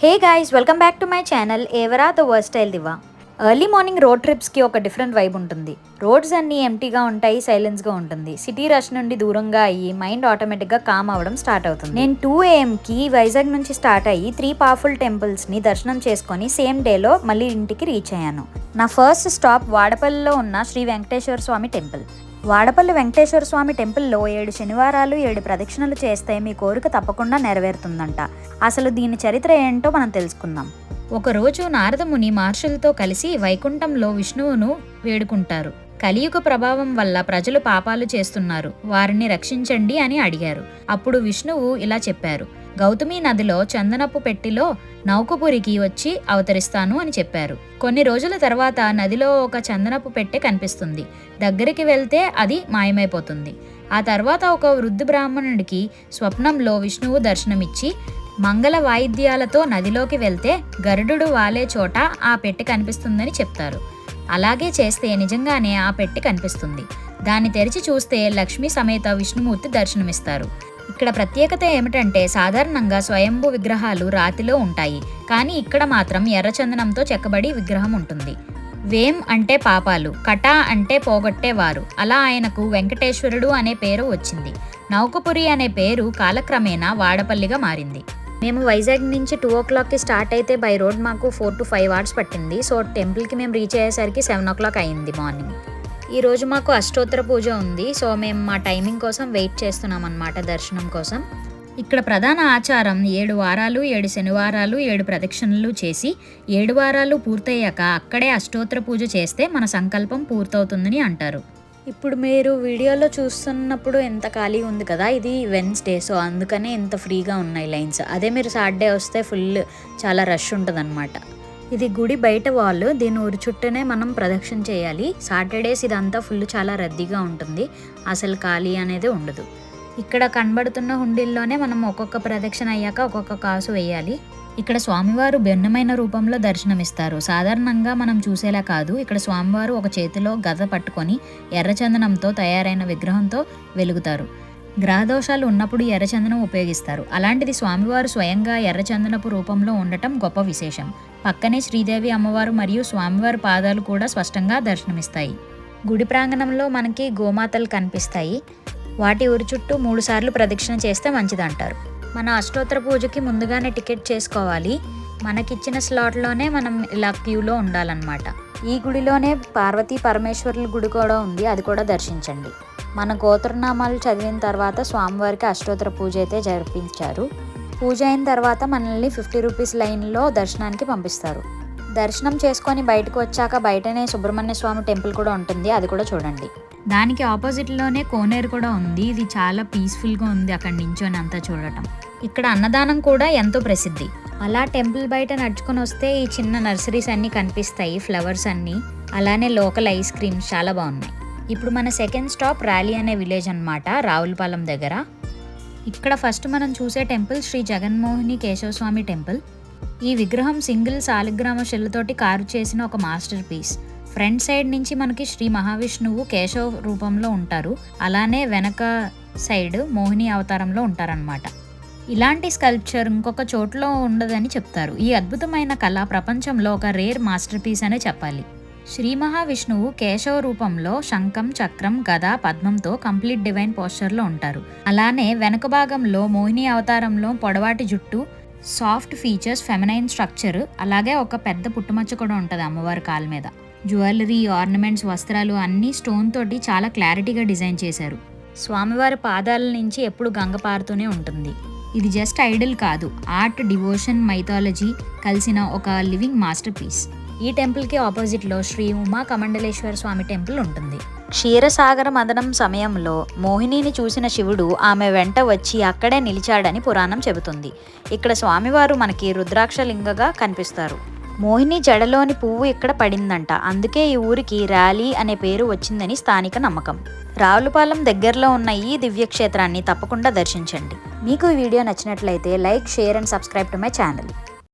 Hey guys, welcome back to my channel Avara the versatile diva. Early morning road ట్రిప్స్కి ఒక different vibe ఉంటుంది. Roads అన్నీ ఎంటీగా ఉంటాయి, సైలెన్స్గా ఉంటుంది. సిటీ రష్ నుండి దూరంగా అయ్యి మైండ్ ఆటోమేటిక్గా కామ్ అవ్వడం స్టార్ట్ అవుతుంది. నేను 2 AM వైజాగ్ నుంచి స్టార్ట్ అయ్యి 3 పవర్ఫుల్ టెంపుల్స్ని దర్శనం చేసుకొని సేమ్ డేలో మళ్ళీ ఇంటికి రీచ్ అయ్యాను. నా ఫస్ట్ స్టాప్ వాడపల్లిలో ఉన్న శ్రీ వెంకటేశ్వర స్వామి టెంపుల్. వాడపల్లి వెంకటేశ్వర స్వామి టెంపుల్లో 7 శనివారాలు 7 ప్రదక్షిణలు చేస్తే మీ కోరిక తప్పకుండా నెరవేరుతుందంట. అసలు దీని చరిత్ర ఏంటో మనం తెలుసుకుందాం. ఒకరోజు నారదముని మహర్షులతో కలిసి వైకుంఠంలో విష్ణువును వేడుకుంటారు. కలియుగ ప్రభావం వల్ల ప్రజలు పాపాలు చేస్తున్నారు, వారిని రక్షించండి అని అడిగారు. అప్పుడు విష్ణువు ఇలా చెప్పారు: గౌతమి నదిలో చందనపు పెట్టిలో నౌకపురికి వచ్చి అవతరిస్తాను అని చెప్పారు. కొన్ని రోజుల తర్వాత నదిలో ఒక చందనపు పెట్టె కనిపిస్తుంది. దగ్గరికి వెళ్తే అది మాయమైపోతుంది. ఆ తర్వాత ఒక వృద్ధ బ్రాహ్మణుడికి స్వప్నంలో విష్ణువు దర్శనమిచ్చి మంగళ వాయిద్యాలతో నదిలోకి వెళ్తే గరుడు వాలే చోట ఆ పెట్టె కనిపిస్తుందని చెప్తారు. అలాగే చేస్తే నిజంగానే ఆ పెట్టె కనిపిస్తుంది. దాన్ని తెరిచి చూస్తే లక్ష్మీ సమేత విష్ణుమూర్తి దర్శనమిస్తారు. ఇక్కడ ప్రత్యేకత ఏమిటంటే సాధారణంగా స్వయంభూ విగ్రహాలు రాతిలో ఉంటాయి, కానీ ఇక్కడ మాత్రం ఎర్రచందనంతో చెక్కబడి విగ్రహం ఉంటుంది. వేం అంటే పాపాలు, కటా అంటే పోగొట్టేవారు. అలా ఆయనకు వెంకటేశ్వరుడు అనే పేరు వచ్చింది. నౌకపురి అనే పేరు కాలక్రమేణా వాడపల్లిగా మారింది. మేము వైజాగ్ నుంచి 2 o'clockకి స్టార్ట్ అయితే బై రోడ్ మాకు 4 to 5 hours పట్టింది. సో టెంపుల్కి మేము రీచ్ అయ్యేసరికి 7 o'clock అయింది మార్నింగ్. ఈరోజు మాకు అష్టోత్తర పూజ ఉంది. సో మేము మా టైమింగ్ కోసం వెయిట్ చేస్తున్నాం అన్నమాట, దర్శనం కోసం. ఇక్కడ ప్రధాన ఆచారం 7 వారాలు 7 శనివారాలు 7 ప్రదక్షిణలు చేసి 7 వారాలు పూర్తయ్యాక అక్కడే అష్టోత్తర పూజ చేస్తే మన సంకల్పం పూర్తవుతుందని అంటారు. ఇప్పుడు మీరు వీడియోలో చూస్తున్నప్పుడు ఎంత ఖాళీ ఉంది కదా, ఇది వెన్స్డే, సో అందుకనే ఇంత ఫ్రీగా ఉన్నాయి లైన్స్. అదే మీరు సాటర్డే వస్తే ఫుల్ చాలా రష్ ఉంటుంది అనమాట. ఇది గుడి బయట వాల్, దీని ఊరి చుట్టూనే మనం ప్రదక్షిణ చేయాలి. సాటర్డేస్ ఇదంతా ఫుల్ చాలా రద్దీగా ఉంటుంది, అసలు ఖాళీ అనేది ఉండదు. ఇక్కడ కనబడుతున్న హుండీల్లోనే మనం ఒక్కొక్క ప్రదక్షిణ అయ్యాక ఒక్కొక్క కాసు వేయాలి. ఇక్కడ స్వామివారు భిన్నమైన రూపంలో దర్శనమిస్తారు. సాధారణంగా మనం చూసేలా కాదు. ఇక్కడ స్వామివారు ఒక చేతిలో గద పట్టుకొని ఎర్రచందనంతో తయారైన విగ్రహంతో వెలుగుతారు. గ్రహదోషాలు ఉన్నప్పుడు ఎర్రచందనం ఉపయోగిస్తారు. అలాంటిది స్వామివారు స్వయంగా ఎర్రచందనపు రూపంలో ఉండటం గొప్ప విశేషం. పక్కనే శ్రీదేవి అమ్మవారు మరియు స్వామివారి పాదాలు కూడా స్పష్టంగా దర్శనమిస్తాయి. గుడి ప్రాంగణంలో మనకి గోమాతలు కనిపిస్తాయి. వాటి ఊరి చుట్టూ 3 సార్లు ప్రదక్షిణ చేస్తే మంచిదంటారు. మన అష్టోత్తర పూజకి ముందుగానే టికెట్ చేసుకోవాలి. మనకిచ్చిన స్లాట్లోనే మనం ఇలా క్యూలో ఉండాలన్నమాట. ఈ గుడిలోనే పార్వతీ పరమేశ్వరుల గుడి కూడా ఉంది, అది కూడా దర్శించండి. మన గోత్రనామాలు చదివిన తర్వాత స్వామివారికి అష్టోత్తర పూజ అయితే జరిపించారు. పూజ అయిన తర్వాత మనల్ని 50 రూపీస్ లైన్లో దర్శనానికి పంపిస్తారు. దర్శనం చేసుకొని బయటకు వచ్చాక బయటనే సుబ్రహ్మణ్య స్వామి టెంపుల్ కూడా ఉంటుంది, అది కూడా చూడండి. దానికి ఆపోజిట్లోనే కోనేరు కూడా ఉంది. ఇది చాలా పీస్ఫుల్గా ఉంది అక్కడి నించొని అంతా చూడటం. ఇక్కడ అన్నదానం కూడా ఎంతో ప్రసిద్ధి. అలా టెంపుల్ బయట నడుచుకొని వస్తే ఈ చిన్న నర్సరీస్ అన్నీ కనిపిస్తాయి, ఫ్లవర్స్ అన్నీ. అలానే లోకల్ ఐస్ క్రీమ్స్ చాలా బాగున్నాయి. ఇప్పుడు మన సెకండ్ స్టాప్ ర్యాలీ అనే విలేజ్ అన్నమాట, రావులపాలెం దగ్గర. ఇక్కడ ఫస్ట్ మనం చూసే టెంపుల్ శ్రీ జగన్మోహిని కేశవస్వామి టెంపుల్. ఈ విగ్రహం సింగిల్ సాలిగ్రామ శిలతోటి కారు చేసిన ఒక మాస్టర్ పీస్. ఫ్రంట్ సైడ్ నుంచి మనకి శ్రీ మహావిష్ణువు కేశవ రూపంలో ఉంటారు. అలానే వెనక సైడ్ మోహిని అవతారంలో ఉంటారనమాట. ఇలాంటి స్కల్ప్చర్ ఇంకొక చోట్లో ఉండదని చెప్తారు. ఈ అద్భుతమైన కళ ప్రపంచంలో ఒక రేర్ మాస్టర్ పీస్ అనే చెప్పాలి. శ్రీ మహావిష్ణువు కేశవ రూపంలో శంఖం, చక్రం, గద, పద్మంతో కంప్లీట్ డివైన్ పోస్చర్లో ఉంటారు. అలానే వెనక భాగంలో మోహిని అవతారంలో పొడవాటి జుట్టు, సాఫ్ట్ ఫీచర్స్, ఫెమినైన్ స్ట్రక్చర్, అలాగే ఒక పెద్ద పుట్టుమచ్చ కూడా ఉంటుంది అమ్మవారి కాళ్ళ మీద. జ్యువెలరీ, ఆర్నమెంట్స్, వస్త్రాలు అన్నీ స్టోన్ తోటి చాలా క్లారిటీగా డిజైన్ చేశారు. స్వామివారి పాదాల నుంచి ఎప్పుడు గంగ పారుతూనే ఉంటుంది. ఇది జస్ట్ ఐడల్ కాదు, ఆర్ట్, డివోషన్, మైథాలజీ కలిసిన ఒక లివింగ్ మాస్టర్ పీస్. ఈ టెంపుల్కి ఆపోజిట్లో శ్రీ ఉమా కమండలేశ్వర స్వామి టెంపుల్ ఉంటుంది. క్షీరసాగర మదనం సమయంలో మోహినిని చూసిన శివుడు ఆమె వెంట వచ్చి అక్కడే నిలిచాడని పురాణం చెబుతుంది. ఇక్కడ స్వామివారు మనకి రుద్రాక్ష లింగగా కనిపిస్తారు. మోహిని జడలోని పువ్వు ఇక్కడ పడిందంట, అందుకే ఈ ఊరికి ర్యాలీ అనే పేరు వచ్చిందని స్థానిక నమ్మకం. రావులపాలెం దగ్గరలో ఉన్న ఈ దివ్యక్షేత్రాన్ని తప్పకుండా దర్శించండి. మీకు ఈ వీడియో నచ్చినట్లయితే like, share and subscribe to my channel.